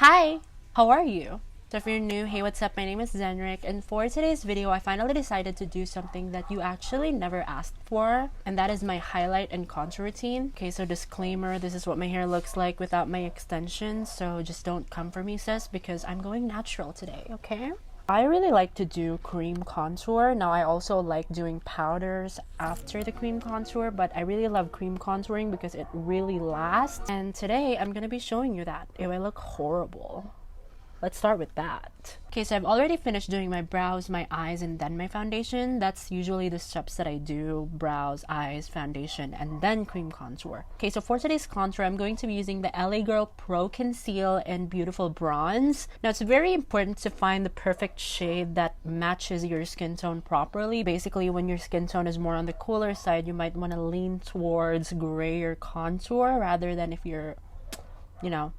Hi! How are you? So if you're new, hey, what's up? My name is Zenrik, and for today's video, I finally decided to do something that you actually never asked for, and that is my highlight and contour routine. Okay, so disclaimer, this is what my hair looks like without my extensions, so just don't come for me, sis, because I'm going natural today, okay? I really like to do cream contour. Now, I also like doing powders after the cream contour, but I really love cream contouring because it really lasts. And today, I'm gonna be showing you that. Ew, I look horrible. Let's start with that. Okay, so I've already finished doing my brows, my eyes, and then my foundation. That's usually the steps that I do: brows, eyes, foundation, and then cream contour. Okay, so for today's contour, I'm going to be using the LA Girl Pro Conceal in Beautiful Bronze. Now, it's very important to find the perfect shade that matches your skin tone properly. Basically, when your skin tone is more on the cooler side, you might want to lean towards grayer contour rather than if you're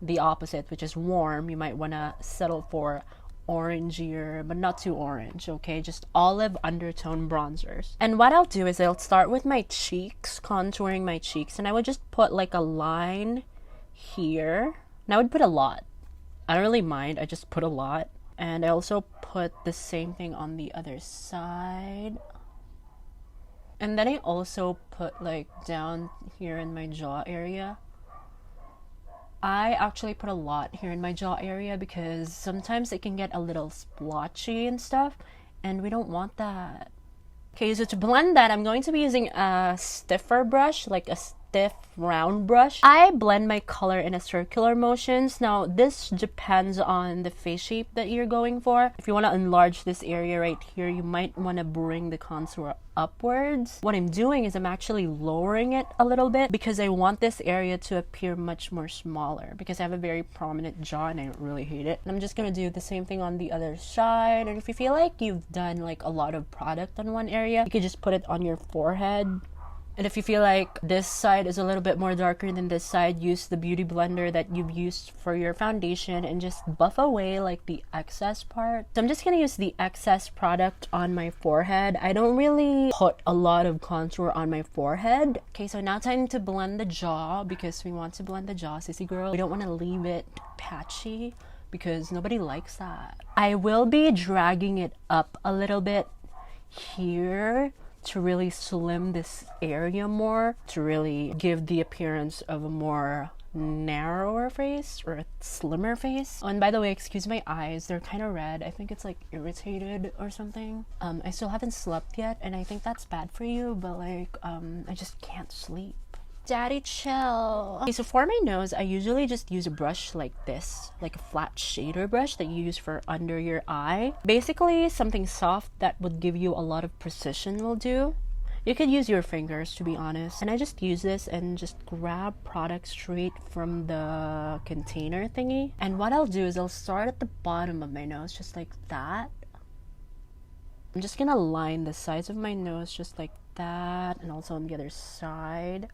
the opposite, which is warm, you might want to settle for orangier, but not too orange, okay? Just olive undertone bronzers. And what I'll do is I'll start with my cheeks, contouring my cheeks, and I would just put like a line here. And I would put a lot. I don't really mind, I just put a lot. And I also put the same thing on the other side. And then I also put like down here in my jaw area. I actually put a lot here in my jaw area because sometimes it can get a little splotchy and stuff, and we don't want that. Okay, so to blend that, I'm going to be using a stiffer brush, like a stiff round brush. I blend my color in a circular motions. Now, this depends on the face shape that you're going for. If you want to enlarge this area right here, you might want to bring the contour upwards. What I'm doing is I'm actually lowering it a little bit because I want this area to appear much more smaller because I have a very prominent jaw and I really hate it. And I'm just going to do the same thing on the other side. And if you feel like you've done like a lot of product on one area, you could just put it on your forehead. And if you feel like this side is a little bit more darker than this side, use the beauty blender that you've used for your foundation and just buff away like the excess part. So I'm just going to use the excess product on my forehead. I don't really put a lot of contour on my forehead. Okay, so now time to blend the jaw because we want to blend the jaw, sissy girl. We don't want to leave it patchy because nobody likes that. I will be dragging it up a little bit here to really slim this area more, to really give the appearance of a more narrower face or a slimmer face. Oh, and by the way, excuse my eyes, they're kind of red. I think it's like irritated or something. I still haven't slept yet, and I think that's bad for you, but like I just can't sleep. Daddy, chill. Okay, so for my nose, I usually just use a brush like this, like a flat shader brush that you use for under your eye. Basically, something soft that would give you a lot of precision will do. You could use your fingers, to be honest. And I just use this and just grab product straight from the container thingy. And what I'll do is I'll start at the bottom of my nose, just like that. I'm just gonna line the sides of my nose just like that, and also on the other side.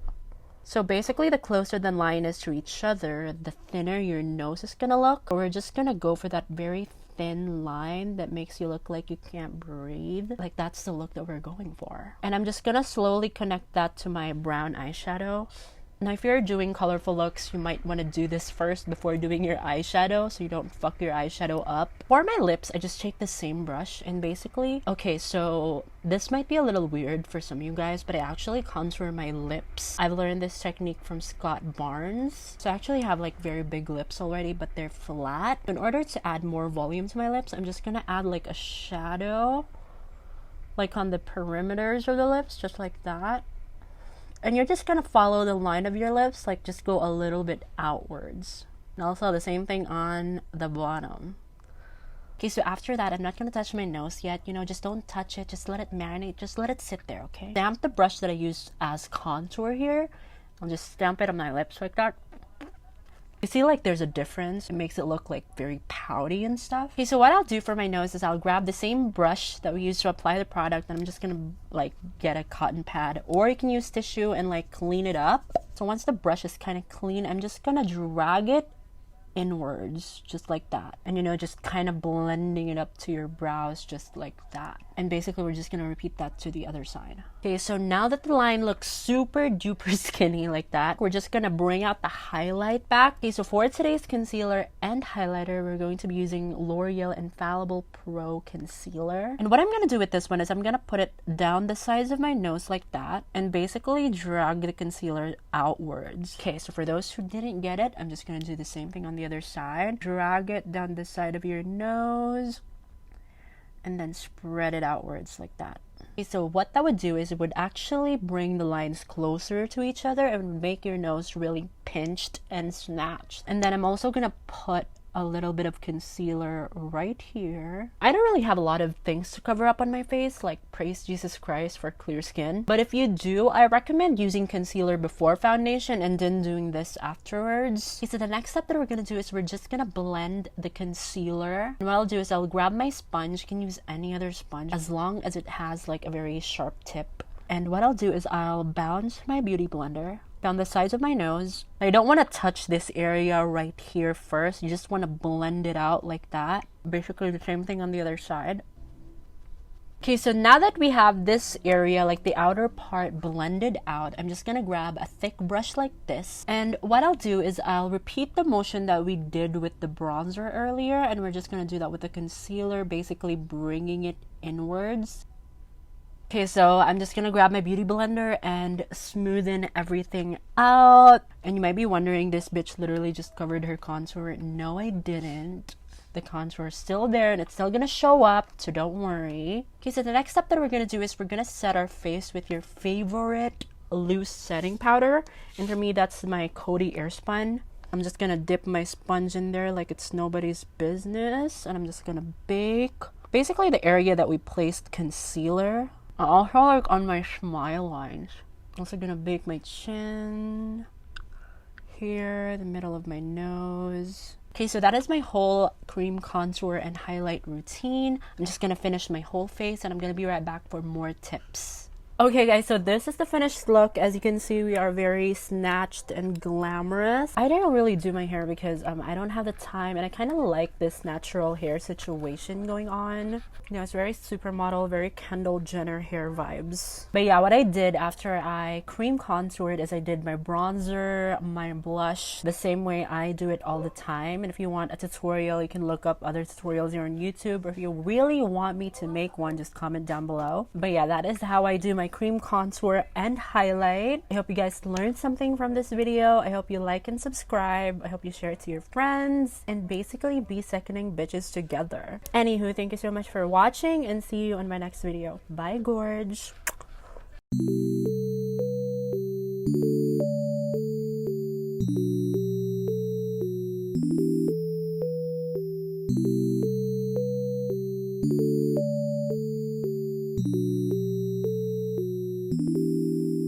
So basically, the closer the line is to each other, the thinner your nose is gonna look. We're just gonna go for that very thin line that makes you look like you can't breathe. Like, that's the look that we're going for. And I'm just gonna slowly connect that to my brown eyeshadow. Now, if you're doing colorful looks, you might want to do this first before doing your eyeshadow so you don't fuck your eyeshadow up. For my lips, I just take the same brush and basically... Okay, so this might be a little weird for some of you guys, but I actually contour my lips. I've learned this technique from Scott Barnes. So I actually have like very big lips already, but they're flat. In order to add more volume to my lips, I'm just gonna add like a shadow, like on the perimeters of the lips, just like that. And you're just gonna follow the line of your lips, like just go a little bit outwards. And also the same thing on the bottom. Okay, so after that, I'm not gonna touch my nose yet. Just don't touch it. Just let it marinate. Just let it sit there, okay? Stamp the brush that I used as contour here. I'll just stamp it on my lips like that. You see, like, there's a difference. It makes it look like very pouty and stuff. Okay, so what I'll do for my nose is I'll grab the same brush that we used to apply the product, and I'm just gonna like get a cotton pad, or you can use tissue and like clean it up. So once the brush is kind of clean, I'm just gonna drag it inwards just like that, and just kind of blending it up to your brows just like that. And basically we're just gonna repeat that to the other side. Okay, so now that the line looks super duper skinny like that, we're just gonna bring out the highlight back. Okay, so for today's concealer and highlighter, we're going to be using L'Oreal Infallible Pro Concealer. And what I'm gonna do with this one is I'm gonna put it down the sides of my nose like that and basically drag the concealer outwards. Okay, so for those who didn't get it, I'm just gonna do the same thing on the other side. Drag it down the side of your nose and then spread it outwards like that. Okay, so what that would do is it would actually bring the lines closer to each other and would make your nose really pinched and snatched. And then I'm also gonna put a little bit of concealer right here. I don't really have a lot of things to cover up on my face, like praise Jesus Christ for clear skin. But if you do, I recommend using concealer before foundation and then doing this afterwards. Okay, so the next step that we're gonna do is we're just gonna blend the concealer. And what I'll do is I'll grab my sponge. You can use any other sponge as long as it has like a very sharp tip. And what I'll do is I'll bounce my beauty blender down the sides of my nose. I don't want to touch this area right here first. You just want to blend it out like that. Basically the same thing on the other side. Okay, so now that we have this area, like the outer part blended out, I'm just gonna grab a thick brush like this. And what I'll do is I'll repeat the motion that we did with the bronzer earlier, and we're just gonna do that with the concealer, basically bringing it inwards. Okay, so I'm just gonna grab my beauty blender and smoothen everything out. And you might be wondering, this bitch literally just covered her contour. No, I didn't. The contour is still there and it's still gonna show up, so don't worry. Okay, so the next step that we're gonna do is we're gonna set our face with your favorite loose setting powder. And for me, that's my Coty Airspun. I'm just gonna dip my sponge in there like it's nobody's business. And I'm just gonna bake basically the area that we placed concealer. Also like on my smile lines. Also gonna bake my chin, here, the middle of my nose. Okay, so that is my whole cream contour and highlight routine. I'm just gonna finish my whole face and I'm gonna be right back for more tips. Okay guys, so this is the finished look. As you can see, we are very snatched and glamorous. I didn't really do my hair because I don't have the time, and I kind of like this natural hair situation going on. You know, it's very supermodel, very Kendall Jenner hair vibes. But yeah, what I did after I cream contoured is I did my bronzer, my blush, the same way I do it all the time. And if you want a tutorial, you can look up other tutorials here on YouTube, or if you really want me to make one, just comment down below. But yeah, that is how I do my cream contour and highlight. I hope you guys learned something from this video. I hope you like and subscribe. I hope you share it to your friends and basically be seconding bitches together. Anywho, thank you so much for watching and see you on my next video. Bye, gorge.